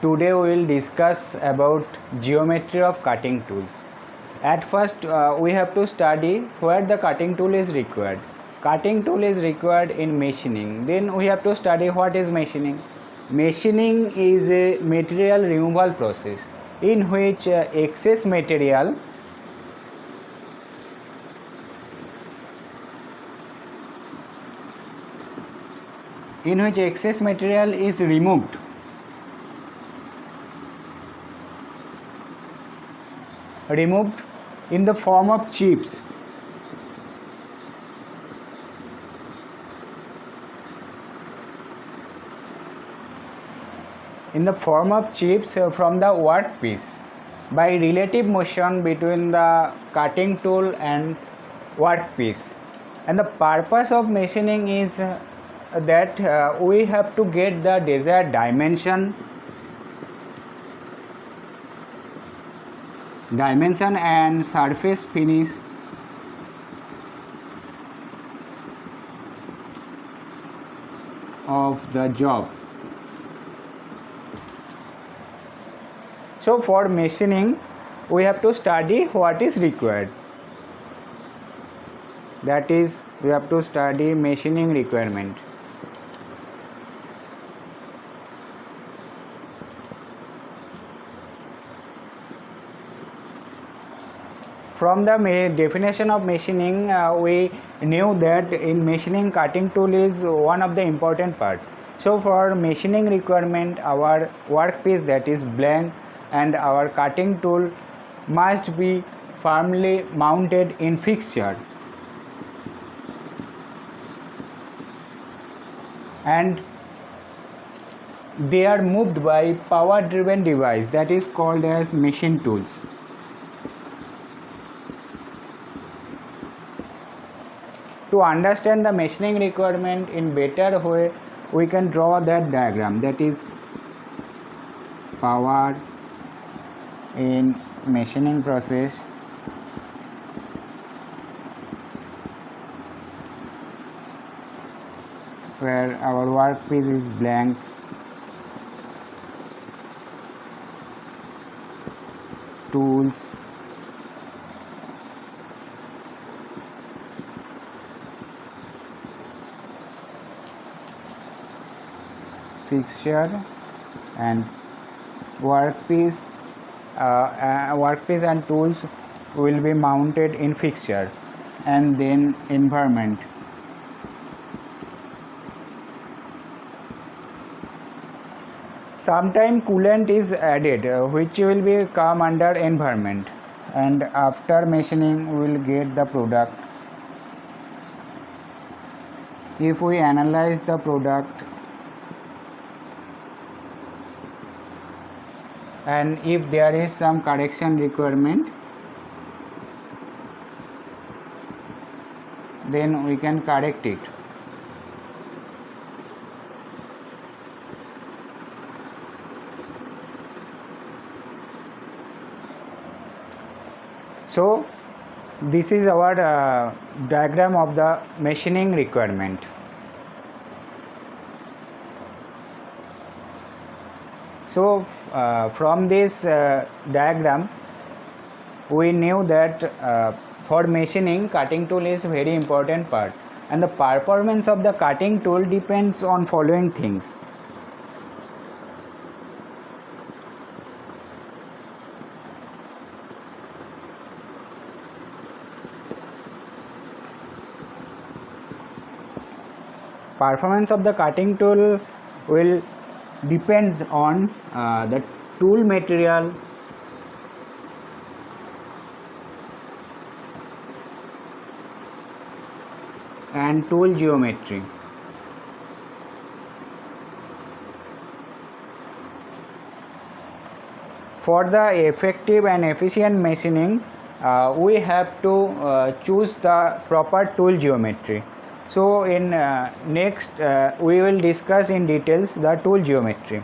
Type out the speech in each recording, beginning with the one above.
Today we will discuss about geometry of cutting tools. At first we have to study where the cutting tool is required. Cutting tool is required in machining. Then we have to study what is machining. Machining is a material removal process in which excess material is removed in the form of chips. From the workpiece by relative motion between the cutting tool and workpiece. And the purpose of machining is that we have to get the desired dimension and surface finish of the job. So for machining we have to study what is required. That is, we have to study machining requirement. From the definition of machining, we knew that in machining cutting tool is one of the important part. So for machining requirement, our workpiece, that is blank, and our cutting tool must be firmly mounted in fixture, and they are moved by power driven device that is called as machine tools. To understand the machining requirement in better way, we can draw that diagram, that is power in machining process, where our workpiece is blank, tools, fixture, and workpiece and tools will be mounted in fixture, and then environment. Sometime coolant is added which will be come under environment, and after machining we will get the product. If we analyze the product, and if there is some correction requirement, then we can correct it. So this is our diagram of the machining requirement. So from this diagram we knew that for machining cutting tool is very important part, and the performance of the cutting tool depends on following things. Performance of the cutting tool will depend on the tool material, and tool geometry. For the effective and efficient machining, we have to choose the proper tool geometry. So in next we will discuss in details the tool geometry.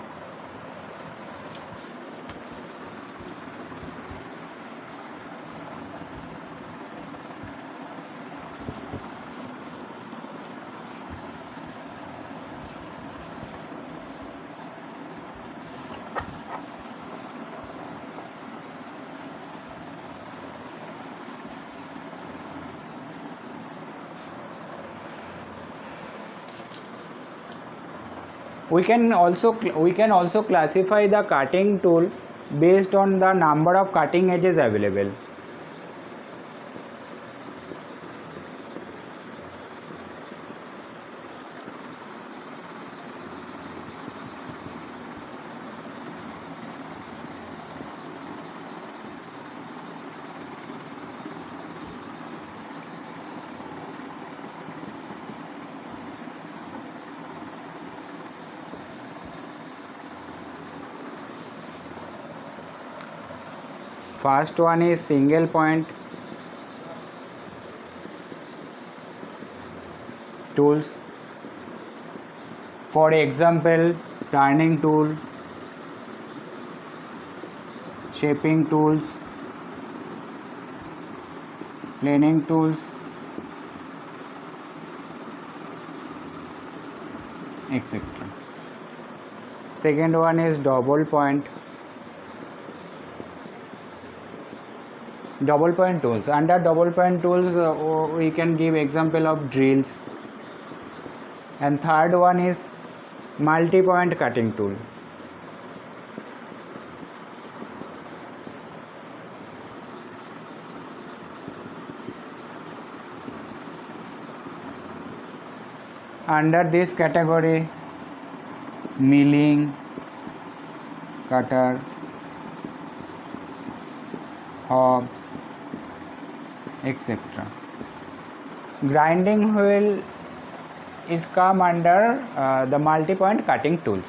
We can also classify the cutting tool based on the number of cutting edges available. First one is single point tools. For example, turning tool, shaping tools, planing tools, etc. Second one is double point tools. Under double point tools we can give example of drills. And third one is multi-point cutting tool. Under this category, milling, cutter, hob, etc. Grinding wheel is come under the multi-point cutting tools.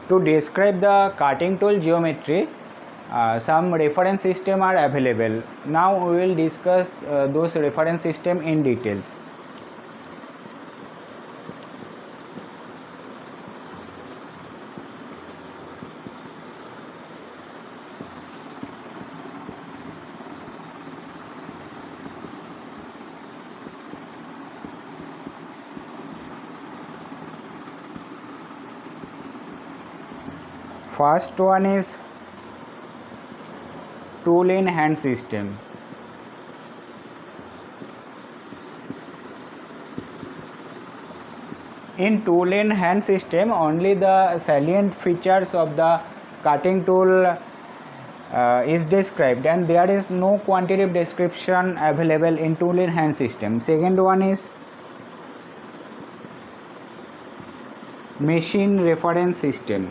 To describe the cutting tool geometry, some reference system are available. Now we will discuss those reference system in details. First one is tool in hand system. In tool in hand system, only the salient features of the cutting tool is described, and there is no quantitative description available in tool in hand system. Second one is machine reference system.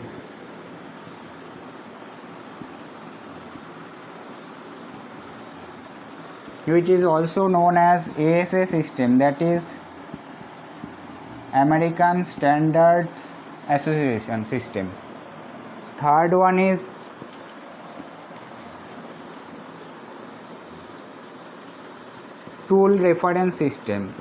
Which is also known as ASA system, that is American Standards Association system. Third one is tool reference system.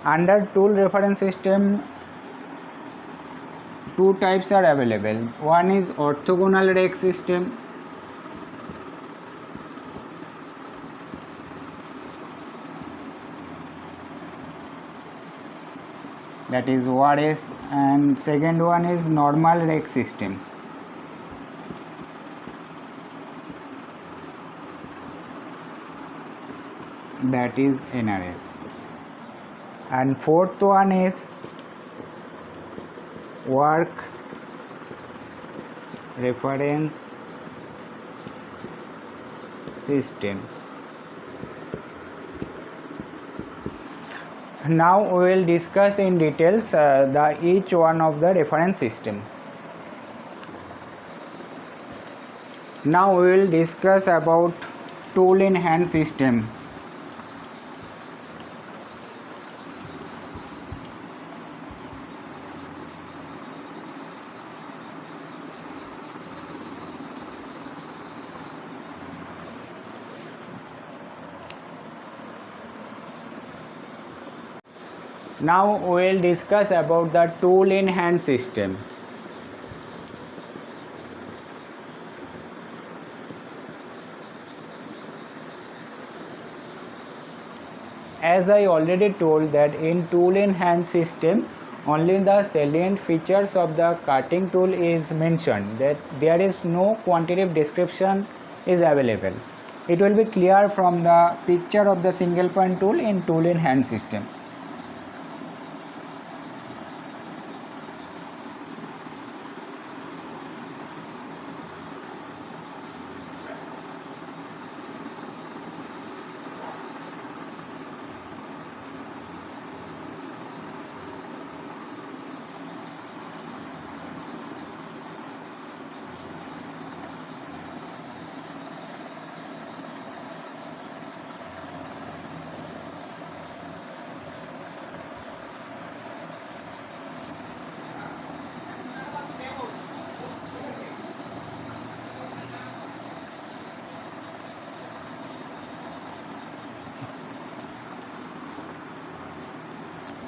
Under tool reference system, two types are available. One is orthogonal rake system, that is ORS, and second one is normal rake system, that is NRS, and fourth one is work reference system. Now we will discuss in details the each one of the reference system. Now we will discuss about tool in hand system. Now we will discuss about the tool in hand system. as I already told that in tool in hand system only the salient features of the cutting tool is mentioned, that there is no quantitative description is available. It will be clear from the picture of the single point tool in tool in hand system.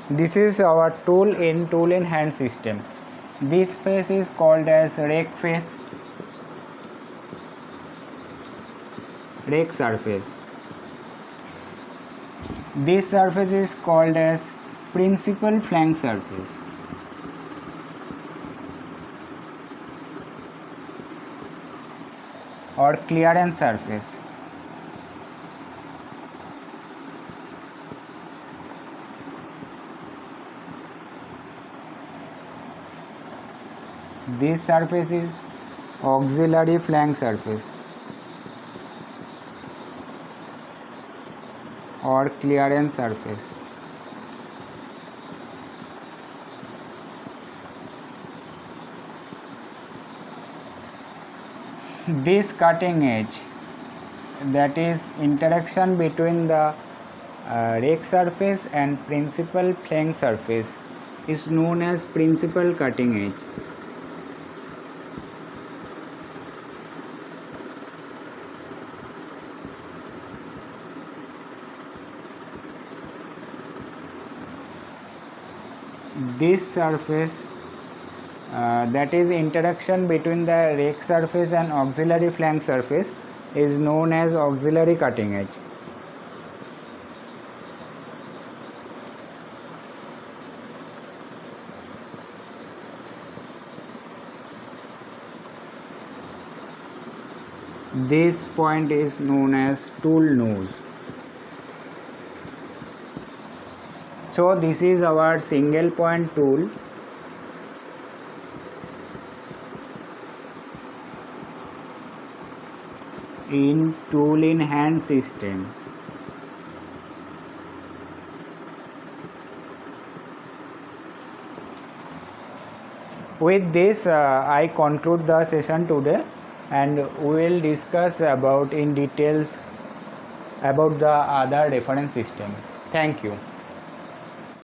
This is our tool in hand system. This face is called as rake face, rake surface. This surface is called as principal flank surface. Or clearance surface. This surface is auxiliary flank surface or clearance surface. This cutting edge, that is interaction between the rake surface and principal flank surface, is known as principal cutting edge. This surface, that is interaction between the rake surface and auxiliary flank surface, is known as auxiliary cutting edge. This point is known as tool nose. So this is our single point tool. In tool in hand system. With this I conclude the session today, and we will discuss about in details about the other reference system. Thank you.